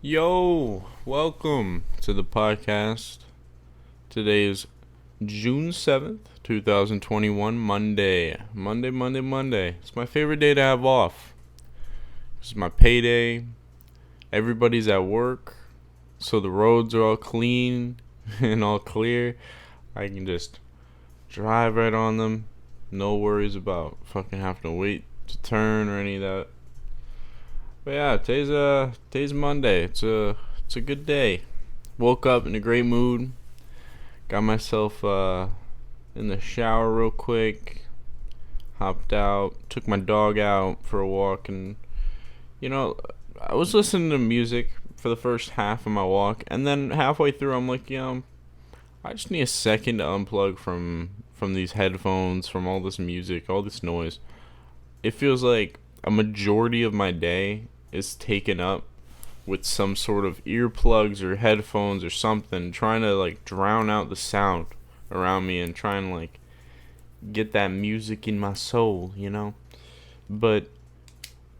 Yo, welcome to the podcast. Today is June 7th, 2021, Monday. Monday. It's my favorite day to have off. It's my payday. Everybody's at work, so the roads are all clean and all clear. I can just drive right on them. No worries about fucking having to wait to turn or any of that. But yeah, today's Monday. It's a good day. Woke up in a great mood. Got myself in the shower real quick. Hopped out. Took my dog out for a walk, and you know, I was listening to music for the first half of my walk, and then halfway through, I'm like, I just need a second to unplug from these headphones, from all this music, all this noise. It feels like a majority of my day is taken up with some sort of earplugs or headphones or something, trying to like drown out the sound around me and try and like get that music in my soul. But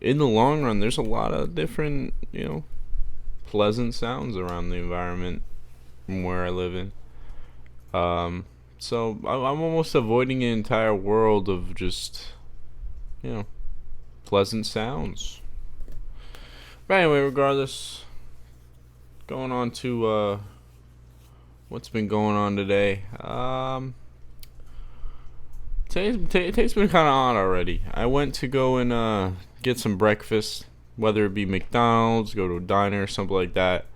in the long run, there's a lot of different, pleasant sounds around the environment from where I live in. So I'm almost avoiding an entire world of just, pleasant sounds. But anyway, regardless, going on to what's been going on today. Today's been kind of odd already. I went to go and get some breakfast, whether it be McDonald's, go to a diner, or something like that,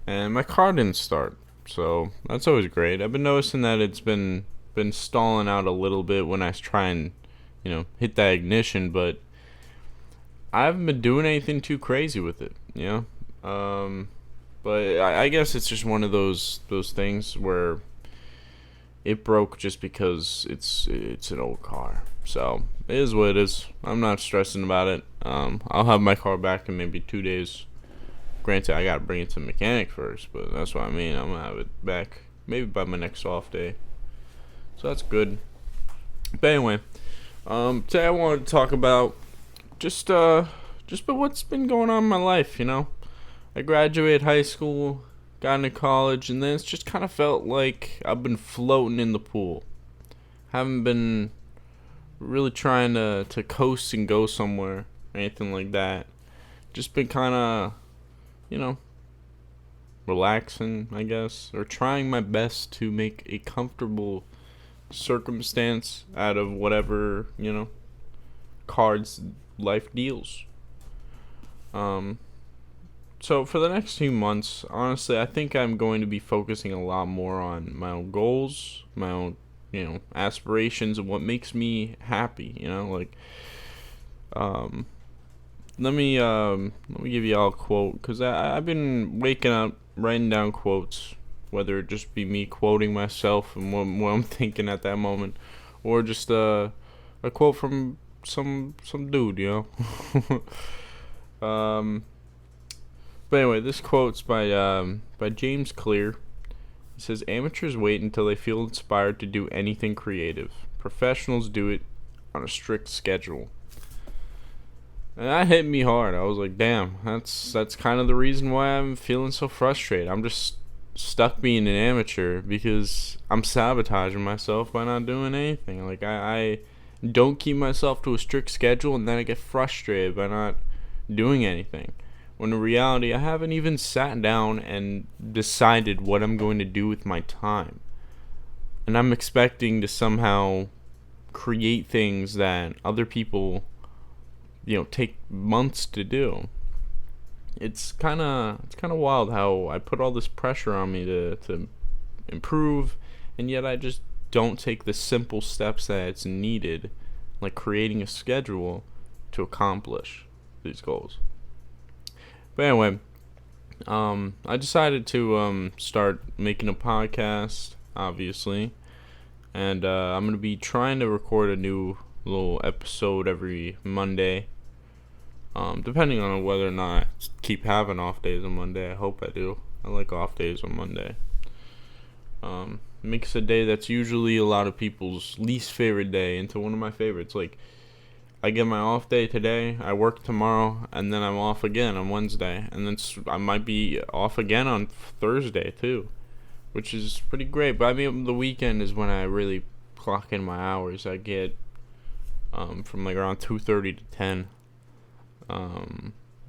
and my car didn't start. So that's always great. I've been noticing that it's been stalling out a little bit when I try and hit that ignition, but I haven't been doing anything too crazy with it. But I guess it's just one of those things where it broke just because it's an old car. So it is what it is. I'm not stressing about it. I'll have my car back in maybe 2 days. Granted, I gotta bring it to the mechanic first, but that's what I mean. I'm gonna have it back maybe by my next off day. So that's good. But anyway, today I wanted to talk about just but what's been going on in my life. I graduated high school, got into college, and then it's just kind of felt like I've been floating in the pool. Haven't been really trying to coast and go somewhere, or anything like that. Just been kind of, relaxing, I guess, or trying my best to make a comfortable circumstance out of whatever, cards life deals. So for the next few months, honestly, I think I'm going to be focusing a lot more on my own goals, my own, aspirations, and what makes me happy. Um, let me give you all a quote, because I've been waking up writing down quotes, whether it just be me quoting myself and what I'm thinking at that moment, or just a quote from some dude. But anyway, this quote's by James Clear. It says, "Amateurs wait until they feel inspired to do anything creative. Professionals do it on a strict schedule." And that hit me hard. I was like, "Damn, that's kind of the reason why I'm feeling so frustrated. I'm just stuck being an amateur because I'm sabotaging myself by not doing anything. Like I don't keep myself to a strict schedule, and then I get frustrated by not doing anything. When in reality, I haven't even sat down and decided what I'm going to do with my time. And I'm expecting to somehow create things that other people, take months to do. It's kind of wild how I put all this pressure on me to improve, and yet I just don't take the simple steps that it's needed, like creating a schedule to accomplish these goals. But anyway, I decided to start making a podcast, obviously, and I'm gonna be trying to record a new little episode every Monday. Depending on whether or not I keep having off days on Monday. I hope I do. I like off days on Monday. Makes a day that's usually a lot of people's least favorite day into one of my favorites. Like, I get my off day today, I work tomorrow, and then I'm off again on Wednesday, and then I might be off again on Thursday too, which is pretty great. But I mean, the weekend is when I really clock in my hours. I get from like around 2:30 to 10.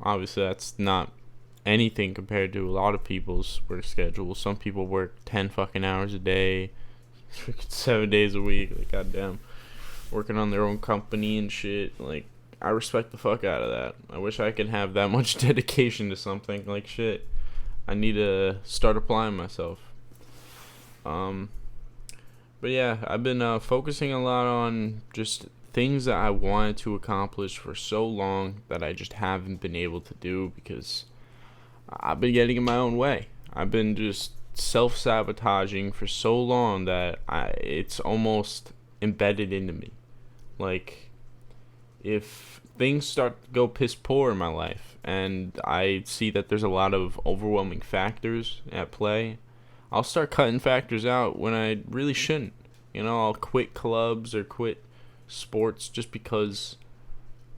Obviously that's not anything compared to a lot of people's work schedules. Some people work 10 fucking hours a day, 7 days a week. Like, goddamn, working on their own company and shit. Like, I respect the fuck out of that. I wish I could have that much dedication to something. Like, shit, I need to start applying myself. But yeah, I've been focusing a lot on just things that I wanted to accomplish for so long that I just haven't been able to do because I've been getting in my own way. I've been just self-sabotaging for so long that it's almost embedded into me. Like, if things start to go piss poor in my life and I see that there's a lot of overwhelming factors at play, I'll start cutting factors out when I really shouldn't. I'll quit clubs or quit sports just because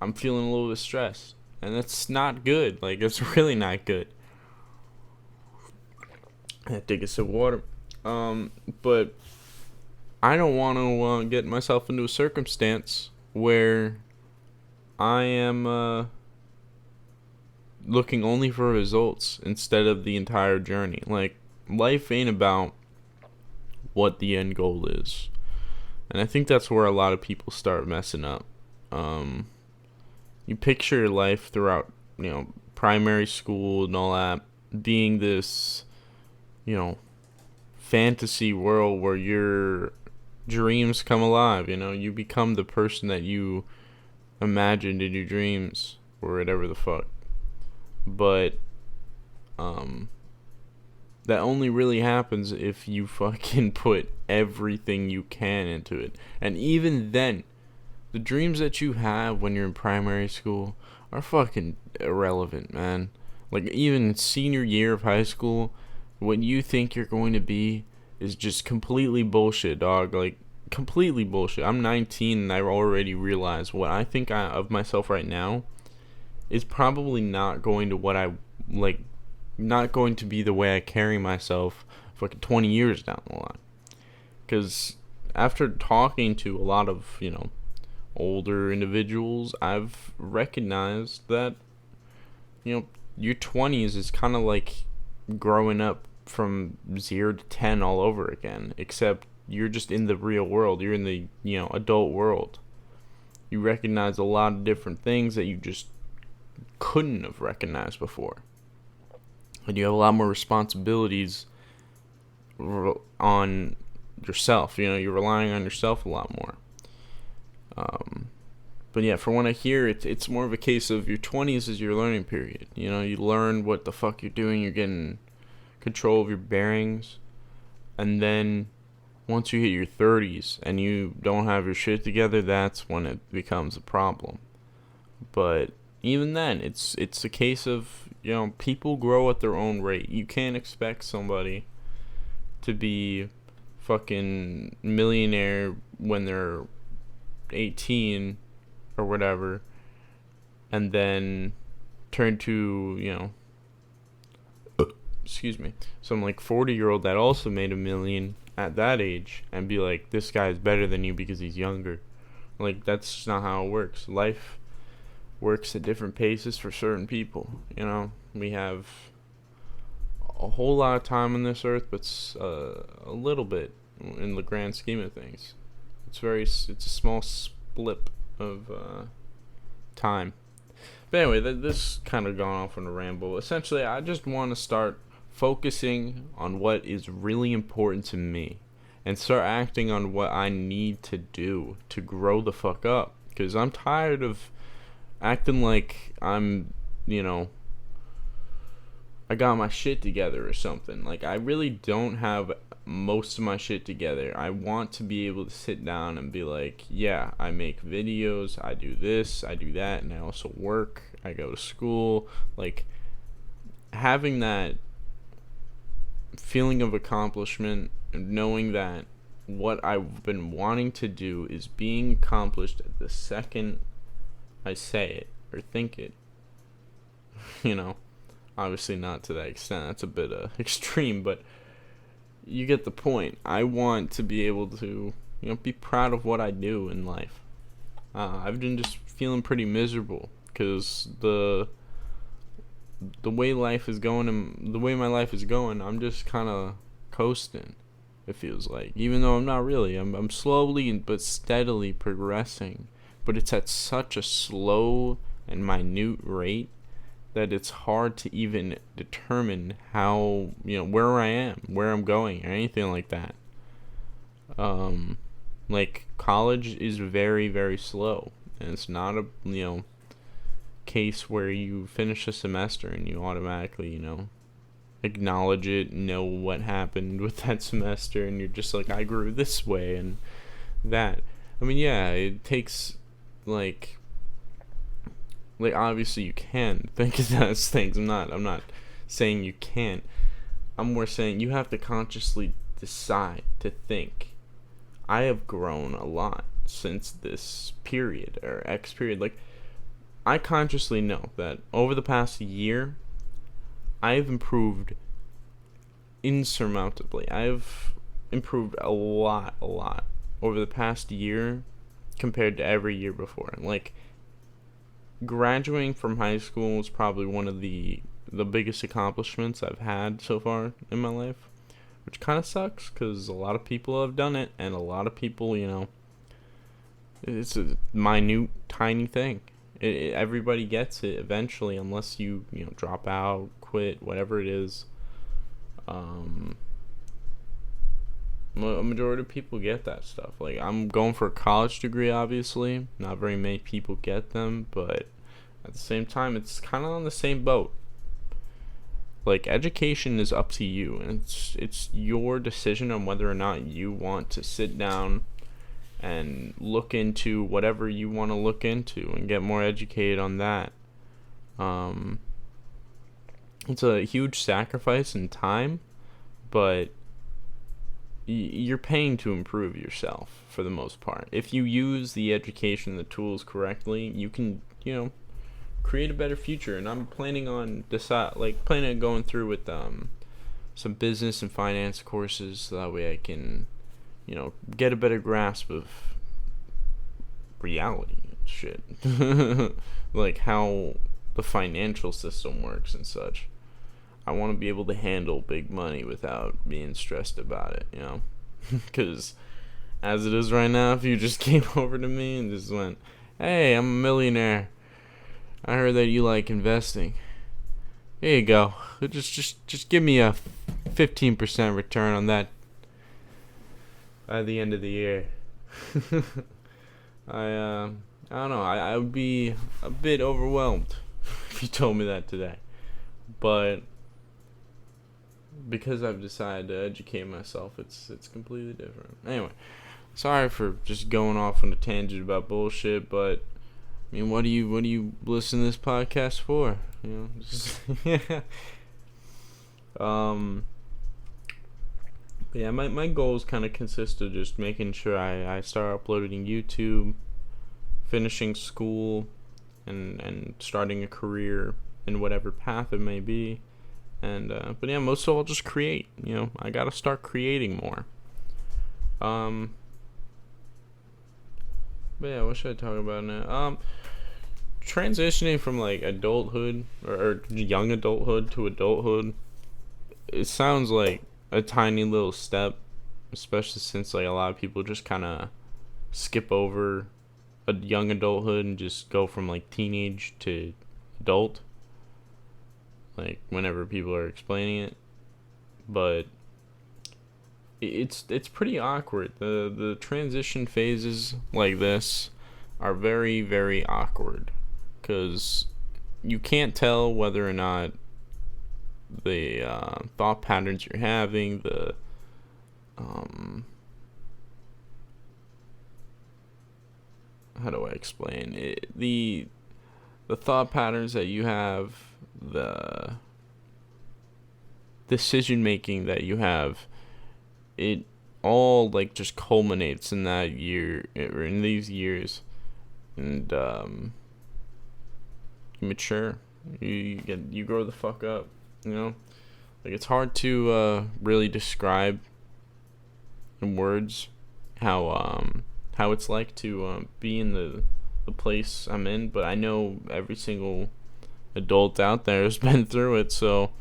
I'm feeling a little bit stressed. And that's not good. Like, it's really not good. I take a sip of water. But I don't want to get myself into a circumstance where I am looking only for results instead of the entire journey. Like, life ain't about what the end goal is. And I think that's where a lot of people start messing up. You picture your life throughout, primary school and all that being this, fantasy world where your dreams come alive. You become the person that you imagined in your dreams or whatever the fuck. But that only really happens if you fucking put everything you can into it. And even then, the dreams that you have when you're in primary school are fucking irrelevant, man. Like, even senior year of high school, what you think you're going to be is just completely bullshit, dog. Like, completely bullshit. I'm 19 and I already realize what I think of myself right now is probably not going to not going to be the way I carry myself for like 20 years down the line. Because after talking to a lot of, older individuals, I've recognized that, your 20s is kind of like growing up from 0 to 10 all over again, except you're just in the real world. You're in the, adult world. You recognize a lot of different things that you just couldn't have recognized before. And you have a lot more responsibilities on yourself. You're relying on yourself a lot more. But yeah, from what I hear, it's more of a case of your 20s is your learning period. You learn what the fuck you're doing. You're getting control of your bearings. And then once you hit your 30s and you don't have your shit together, that's when it becomes a problem. But even then, it's a case of, people grow at their own rate. You can't expect somebody to be fucking millionaire when they're 18 or whatever, and then turn to, excuse me, some like 40-year-old that also made $1 million at that age and be like, this guy's better than you because he's younger. Like, that's just not how it works. Life works at different paces for certain people. We have a whole lot of time on this earth, but a little bit in the grand scheme of things. It's a small blip of time. But anyway, this kind of gone off on a ramble. Essentially, I just want to start focusing on what is really important to me and start acting on what I need to do to grow the fuck up. Because I'm tired of acting like I'm, I got my shit together or something. Like, I really don't have most of my shit together. I want to be able to sit down and be like, yeah, I make videos, I do this, I do that, and I also work, I go to school. Like, having that feeling of accomplishment and knowing that what I've been wanting to do is being accomplished at the second I say it or think it. You know, obviously not to that extent. That's a bit extreme, but you get the point. I want to be able to, be proud of what I do in life. I've been just feeling pretty miserable because the way life is going and the way my life is going, I'm just kind of coasting. It feels like, even though I'm not really, I'm slowly but steadily progressing, but it's at such a slow and minute rate that it's hard to even determine how, where I am, where I'm going, or anything like that. Like college is very, very slow, and it's not a, case where you finish a semester and you automatically, acknowledge it, know what happened with that semester, and you're just like, I grew this way and that. I mean, yeah, it takes like obviously you can think of those things. I'm not saying you can't. I'm more saying you have to consciously decide to think, I have grown a lot since this period or X period. Like, I consciously know that over the past year, I've improved insurmountably. I've improved a lot over the past year compared to every year before. Like, graduating from high school was probably one of the biggest accomplishments I've had so far in my life, which kind of sucks because a lot of people have done it, and a lot of people, it's a minute, tiny thing. Everybody gets it eventually, unless you drop out, quit, whatever it is. A majority of people get that stuff. Like, I'm going for a college degree, obviously. Not very many people get them, but at the same time, it's kind of on the same boat. Like, education is up to you, and it's your decision on whether or not you want to sit down and look into whatever you want to look into and get more educated on that. It's a huge sacrifice in time, but you're paying to improve yourself for the most part. If you use the education, the tools correctly, you can, create a better future. And I'm planning on going through with some business and finance courses, so that way I can, get a better grasp of reality and shit. Like how the financial system works and such. I want to be able to handle big money without being stressed about it, Because as it is right now, if you just came over to me and just went, hey, I'm a millionaire, I heard that you like investing, here you go, just give me a 15% return on that by the end of the year. I don't know, I would be a bit overwhelmed if you told me that today. But because I've decided to educate myself, it's completely different. Anyway, sorry for just going off on a tangent about bullshit, but I mean, what do you listen to this podcast for? Just but yeah, my goals kind of consist of just making sure I start uploading YouTube, finishing school, and starting a career in whatever path it may be. And but yeah, most of all, just create. I gotta start creating more. But yeah, what should I talk about now? Transitioning from like adulthood or young adulthood to adulthood. It sounds like a tiny little step, especially since like a lot of people just kind of skip over a young adulthood and just go from like teenage to adult, like whenever people are explaining it. But it's pretty awkward. The transition phases like this are very, very awkward, because you can't tell whether or not the thought patterns you're having, the how do I explain it? The thought patterns that you have, the decision making that you have, it all like just culminates in that year or in these years. And mature. You grow the fuck up. You know, like it's hard to really describe in words how it's like to be in the place I'm in, but I know every single adult out there has been through it. So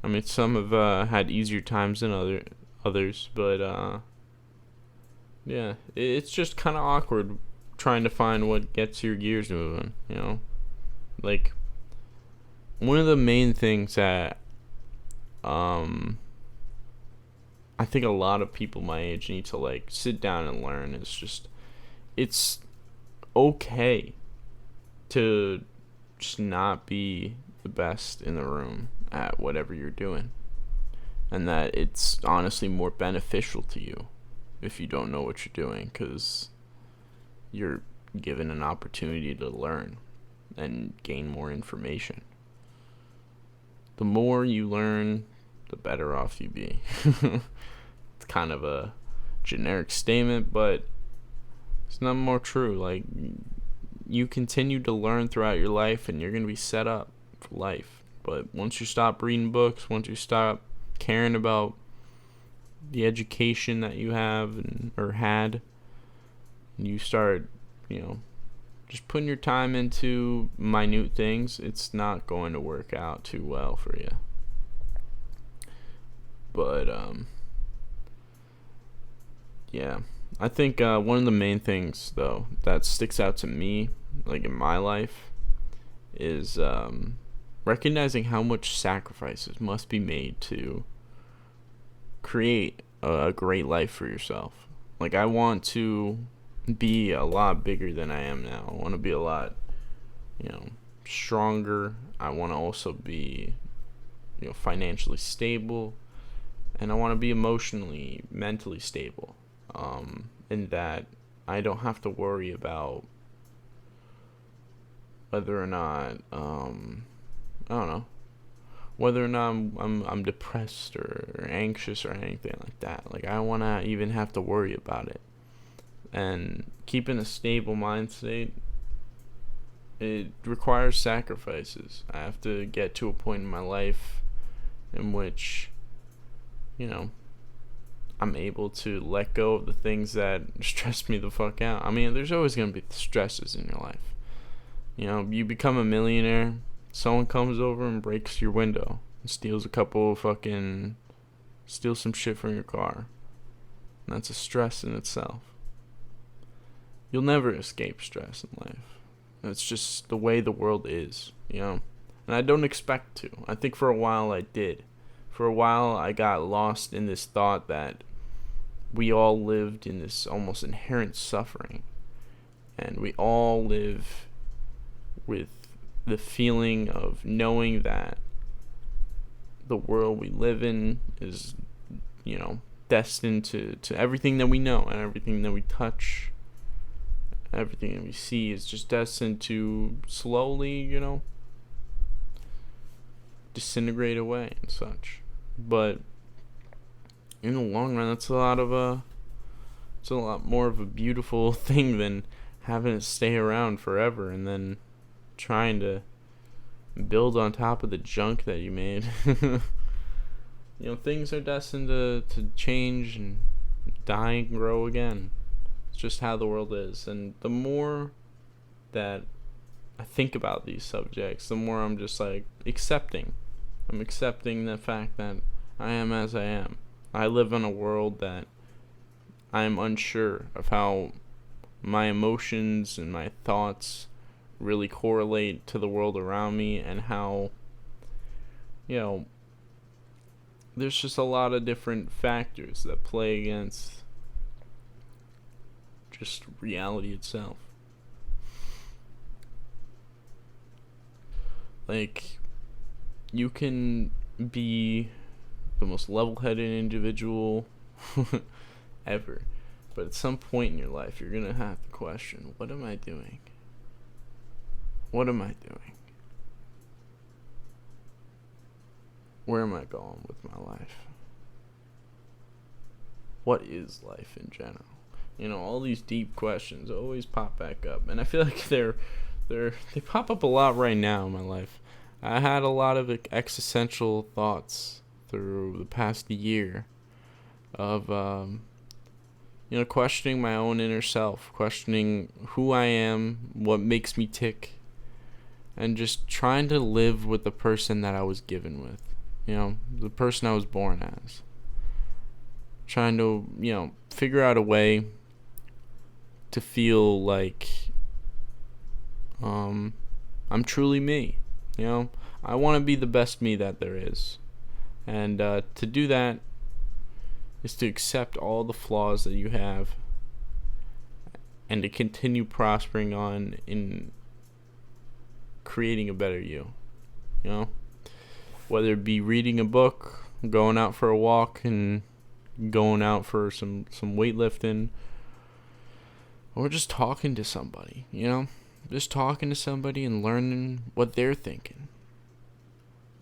I mean, some have had easier times than others, but yeah, it's just kind of awkward trying to find what gets your gears moving. You know, like one of the main things that I think a lot of people my age need to like sit down and learn is just it's okay to just not be the best in the room at whatever you're doing, and that it's honestly more beneficial to you if you don't know what you're doing, because you're given an opportunity to learn and gain more information. The more you learn, the better off you be. It's kind of a generic statement, but it's not more true. Like, you continue to learn throughout your life and you're going to be set up for life. But once you stop reading books, once you stop caring about the education that you have or had, and you start, just putting your time into minute things, it's not going to work out too well for you. But yeah, I think one of the main things though that sticks out to me, like in my life, is recognizing how much sacrifices must be made to create a great life for yourself. Like, I want to be a lot bigger than I am now. I want to be a lot, stronger. I want to also be, financially stable, and I want to be emotionally, mentally stable. In that I don't have to worry about whether or not, I don't know, whether or not I'm depressed or anxious or anything like that. Like, I don't want to even have to worry about it. And keeping a stable mind state, it requires sacrifices. I have to get to a point in my life in which, I'm able to let go of the things that stress me the fuck out. I mean, there's always going to be stresses in your life. You become a millionaire, someone comes over and breaks your window and steals steals some shit from your car. And that's a stress in itself. You'll never escape stress in life. It's just the way the world is, And I don't expect to. I think for a while I did. For a while I got lost in this thought that we all lived in this almost inherent suffering. And we all live with the feeling of knowing that the world we live in is, destined to everything that we know and everything that we touch, everything that we see is just destined to slowly, disintegrate away and such. But in the long run, it's a lot more of a beautiful thing than having it stay around forever and then trying to build on top of the junk that you made. Things are destined to change and die and grow again. It's just how the world is. And the more that I think about these subjects, the more I'm just like accepting. I'm accepting the fact that I am as I am. I live in a world that I'm unsure of how my emotions and my thoughts really correlate to the world around me, and how, there's just a lot of different factors that play against just reality itself. Like, you can be the most level-headed individual ever, but at some point in your life you're gonna have to question, what am I doing? What am I doing? Where am I going with my life? What is life in general? All these deep questions always pop back up, and I feel like they're they pop up a lot right now in my life. I had a lot of existential thoughts through the past year of questioning my own inner self, questioning who I am, what makes me tick, and just trying to live with the person that I was given with. The person I was born as. Trying to, figure out a way to feel like I'm truly me. I want to be the best me that there is. And to do that is to accept all the flaws that you have and to continue prospering on in creating a better you. Whether it be reading a book, going out for a walk, and going out for some weightlifting, or just talking to somebody, just talking to somebody and learning what they're thinking.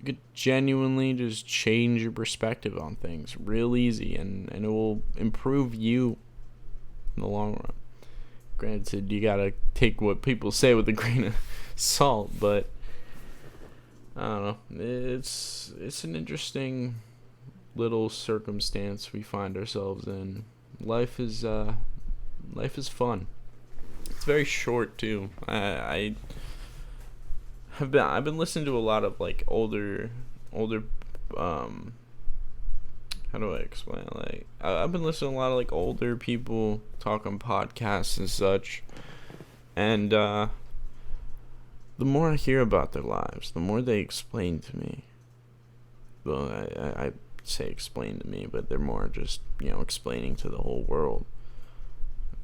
You could genuinely just change your perspective on things real easy, and it will improve you in the long run. Granted, you gotta take what people say with a grain of salt, but I don't know. It's an interesting little circumstance we find ourselves in. Life is fun. It's very short too. I've been listening to a lot of like older how do I explain it? Like I've been listening to a lot of like older people talk on podcasts and such, and the more I hear about their lives, the more they explain to me. Well, I say explain to me, but they're more just explaining to the whole world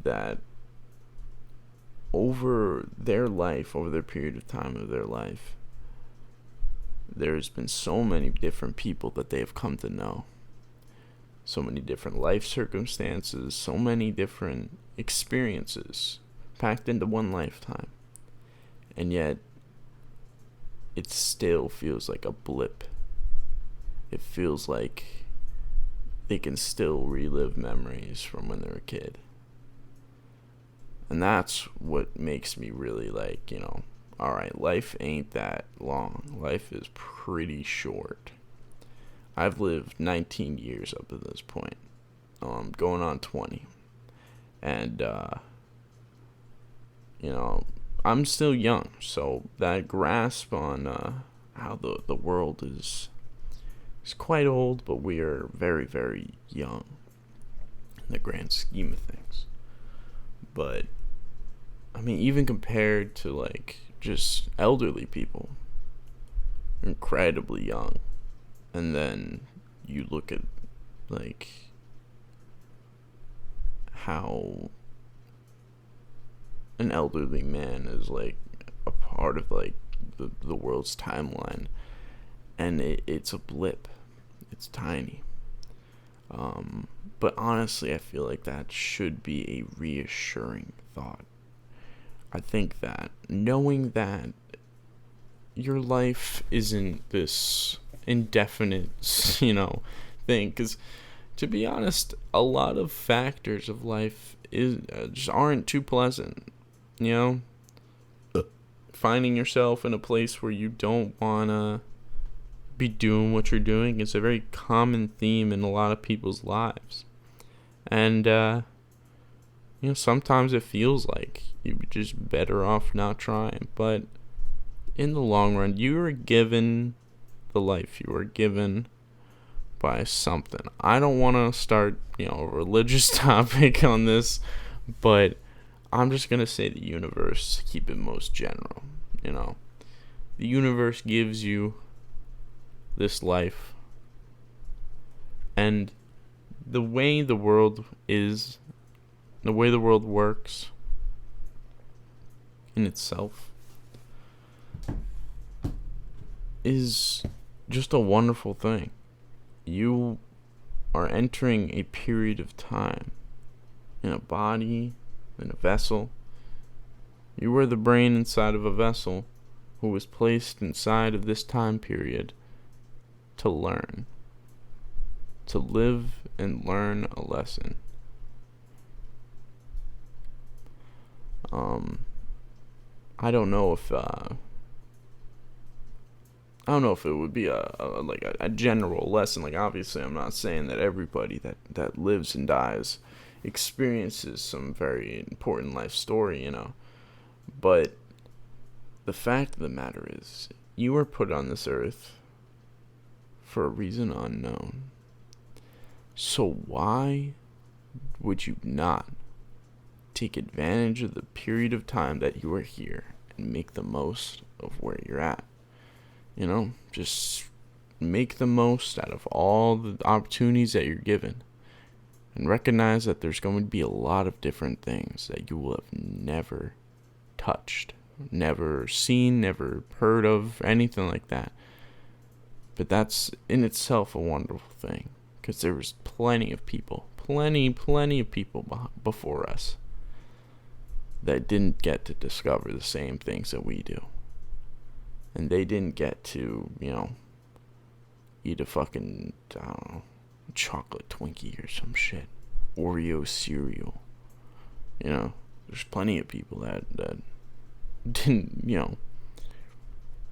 that over their life, over their period of time of their life, there's been so many different people that they have come to know. So many different life circumstances, so many different experiences packed into one lifetime. And yet, it still feels like a blip. It feels like they can still relive memories from when they were a kid. And that's what makes me really like, alright, life ain't that long. Life is pretty short. I've lived 19 years up to this point. Going on 20. And, I'm still young. So that grasp on how the world is quite old, but we are very, very young in the grand scheme of things. But even compared to like just elderly people, incredibly young, and then you look at like how an elderly man is like a part of like the world's timeline, and it's a blip. It's tiny. But honestly, I feel like that should be a reassuring thought. I think that knowing that your life isn't this indefinite, thing, because to be honest, a lot of factors of life just aren't too pleasant. Finding yourself in a place where you don't wanna be doing what you're doing is a very common theme in a lot of people's lives. And sometimes it feels like you're just better off not trying, but in the long run, you are given the life you are given by something. I don't want to start a religious topic on this, but I'm just gonna say the universe, keep it most general. The universe gives you this life, and the way the world is, the way the world works in itself is just a wonderful thing. You are entering a period of time in a body, in a vessel. You are the brain inside of a vessel who was placed inside of this time period to learn, to live and learn a lesson. I don't know if it would be a general lesson. Like, obviously, I'm not saying that everybody that lives and dies experiences some very important life story, But the fact of the matter is, you were put on this earth for a reason unknown. So why would you not take advantage of the period of time that you are here and make the most of where you're at? Just make the most out of all the opportunities that you're given. And recognize that there's going to be a lot of different things that you will have never touched, never seen, never heard of, anything like that. But that's in itself a wonderful thing, because there was plenty of people before us that didn't get to discover the same things that we do. And they didn't get to, eat a fucking, I don't know, chocolate Twinkie or some shit. Oreo cereal. There's plenty of people that didn't,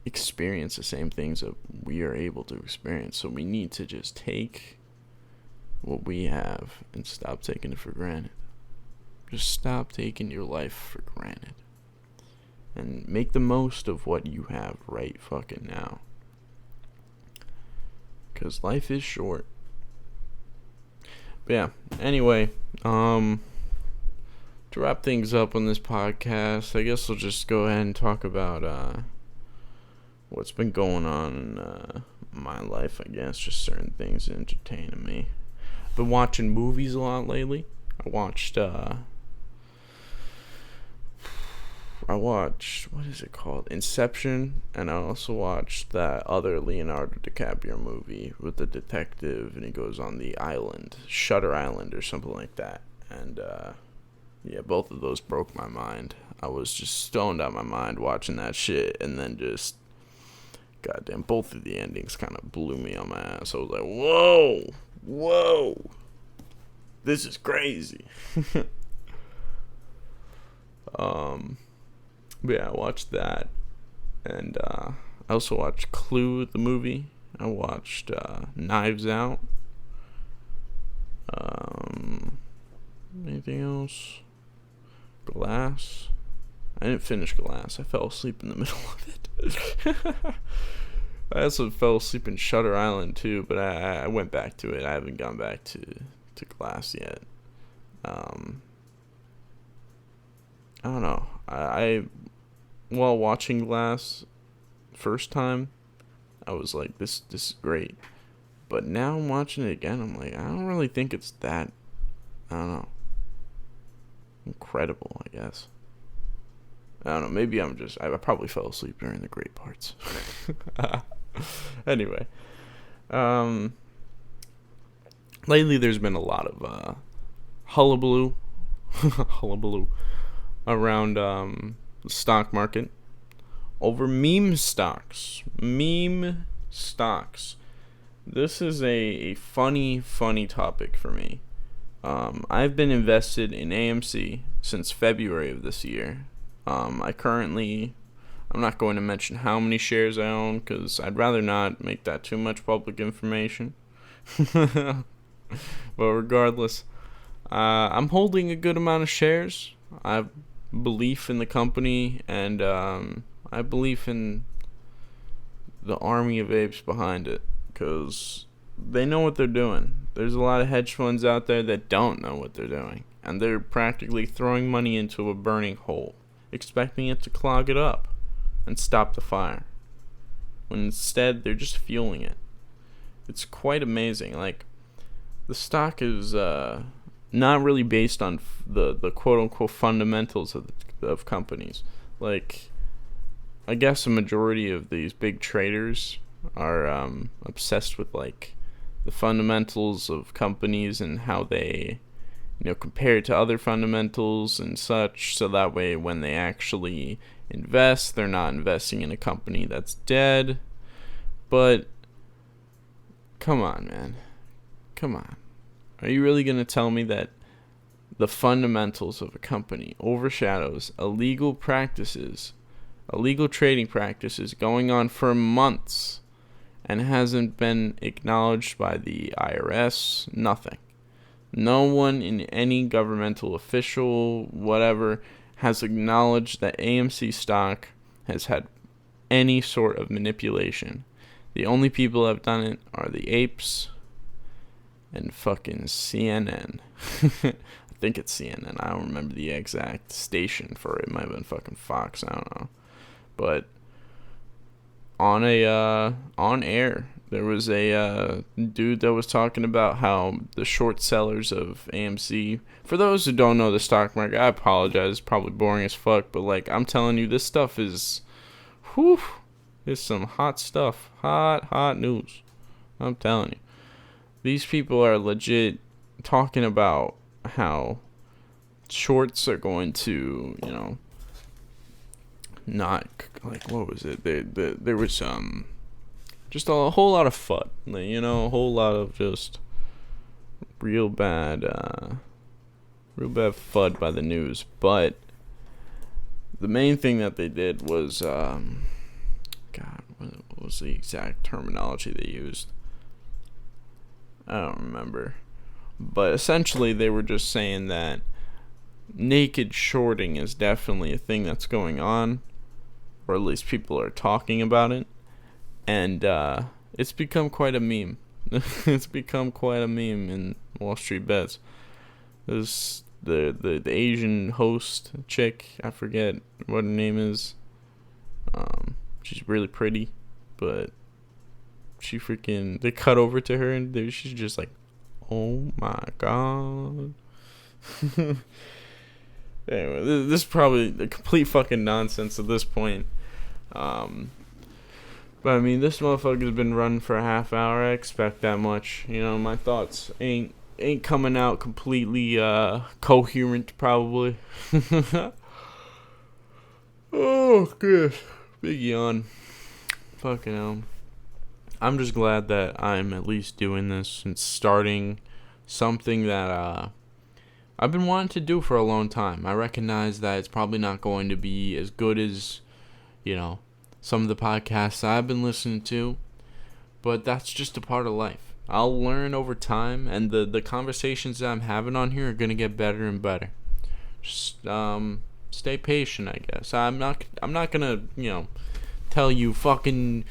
experience the same things that we are able to experience. So we need to just take what we have and stop taking it for granted. Just stop taking your life for granted. And make the most of what you have right fucking now. Because life is short. But yeah, anyway, to wrap things up on this podcast, I guess we'll just go ahead and talk about what's been going on in my life, I guess. Just certain things entertaining me. I've been watching movies a lot lately. I watched, what is it called? Inception. And I also watched that other Leonardo DiCaprio movie with the detective, and he goes on the island, Shutter Island or something like that. And, yeah, both of those broke my mind. I was just stoned out of my mind watching that shit, and then just, goddamn, both of the endings kind of blew me on my ass. I was like, whoa, this is crazy. But yeah, I watched that, and I also watched Clue, the movie. I watched Knives Out. Anything else? Glass. I didn't finish Glass. I fell asleep in the middle of it. I also fell asleep in Shutter Island too, but I went back to it. I haven't gone back to Glass yet. I don't know. While watching Glass first time, I was like, this is great. But now I'm watching it again, I'm like, I don't really think it's that, I don't know, incredible, I guess. I don't know, maybe I probably fell asleep during the great parts. Anyway, lately there's been a lot of hullabaloo around the stock market over meme stocks. This is a funny topic for me. I've been invested in AMC since February of this year. I'm not going to mention how many shares I own, because I'd rather not make that too much public information. But regardless, I'm holding a good amount of shares. I have belief in the company, and I believe in the army of apes behind it, because they know what they're doing. There's a lot of hedge funds out there that don't know what they're doing, and they're practically throwing money into a burning hole, expecting it to clog it up and stop the fire, when instead they're just fueling it. It's quite amazing. Like, the stock is not really based on the quote-unquote fundamentals of companies. Like, I guess a majority of these big traders are obsessed with, like, the fundamentals of companies and how they, compare to other fundamentals and such, so that way when they actually invest, they're not investing in a company that's dead. But come on, man. Come on. Are you really going to tell me that the fundamentals of a company overshadows illegal practices illegal trading practices going on for months and hasn't been acknowledged by the IRS, nothing. No one in any governmental official, whatever, has acknowledged that AMC stock has had any sort of manipulation. The only people that have done it are the apes and fucking CNN. I think it's CNN. I don't remember the exact station for it. It might have been fucking Fox. I don't know. But on air, there was a dude that was talking about how the short sellers of AMC. For those who don't know the stock market, I apologize. It's probably boring as fuck, but like I'm telling you, this stuff is, whew, it's some hot stuff, hot news. I'm telling you, these people are legit talking about how shorts are going to, not like, what was it? There was just a whole lot of FUD, a whole lot of just real bad FUD by the news. But the main thing that they did was, God, what was the exact terminology they used? I don't remember. But essentially, they were just saying that naked shorting is definitely a thing that's going on, or at least people are talking about it, and it's become quite a meme. It's become quite a meme in Wall Street Bets. There's the Asian host chick, I forget what her name is. She's really pretty, but they cut over to her and she's just like, oh my god. Anyway, this is probably a complete fucking nonsense at this point. But I mean, this motherfucker's been running for a half hour. I expect that much. My thoughts ain't coming out completely coherent, probably. Oh, good. Big yawn. Fucking hell. I'm just glad that I'm at least doing this and starting something that I've been wanting to do for a long time. I recognize that it's probably not going to be as good as, some of the podcasts I've been listening to, but that's just a part of life. I'll learn over time, and the conversations that I'm having on here are going to get better and better. Just stay patient, I guess. I'm not going to, tell you fucking,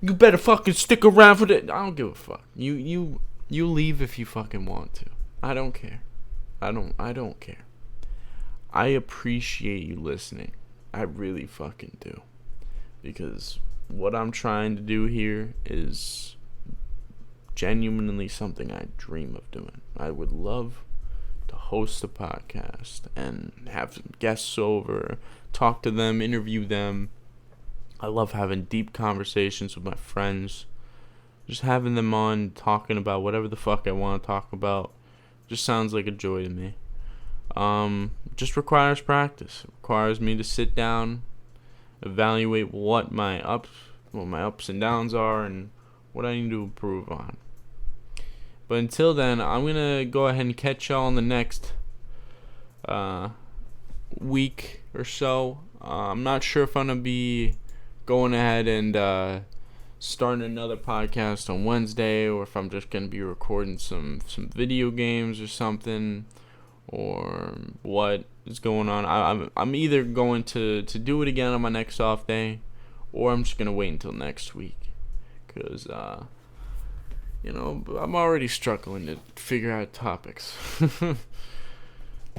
you better fucking stick around for that. I don't give a fuck. You leave if you fucking want to. I don't care. I don't care. I appreciate you listening. I really fucking do. Because what I'm trying to do here is genuinely something I dream of doing. I would love to host a podcast and have some guests over, talk to them, interview them. I love having deep conversations with my friends. Just having them on, talking about whatever the fuck I want to talk about. Just sounds like a joy to me. Just requires practice. It requires me to sit down, evaluate what my ups and downs are, and what I need to improve on. But until then, I'm gonna go ahead and catch y'all in the next week or so. I'm not sure if I'm gonna be going ahead and starting another podcast on Wednesday, or if I'm just gonna be recording some video games or something, or what is going on. I'm either going to do it again on my next off day, or I'm just gonna wait until next week, because I'm already struggling to figure out topics.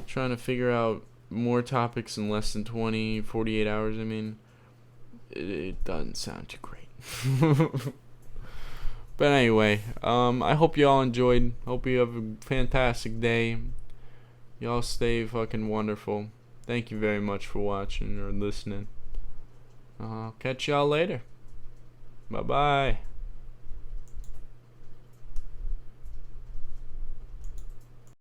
Trying to figure out more topics in less than 48 hours. I mean, it doesn't sound too great. But anyway, I hope you all enjoyed. Hope you have a fantastic day. Y'all stay fucking wonderful. Thank you very much for watching or listening. I'll catch y'all later. Bye bye.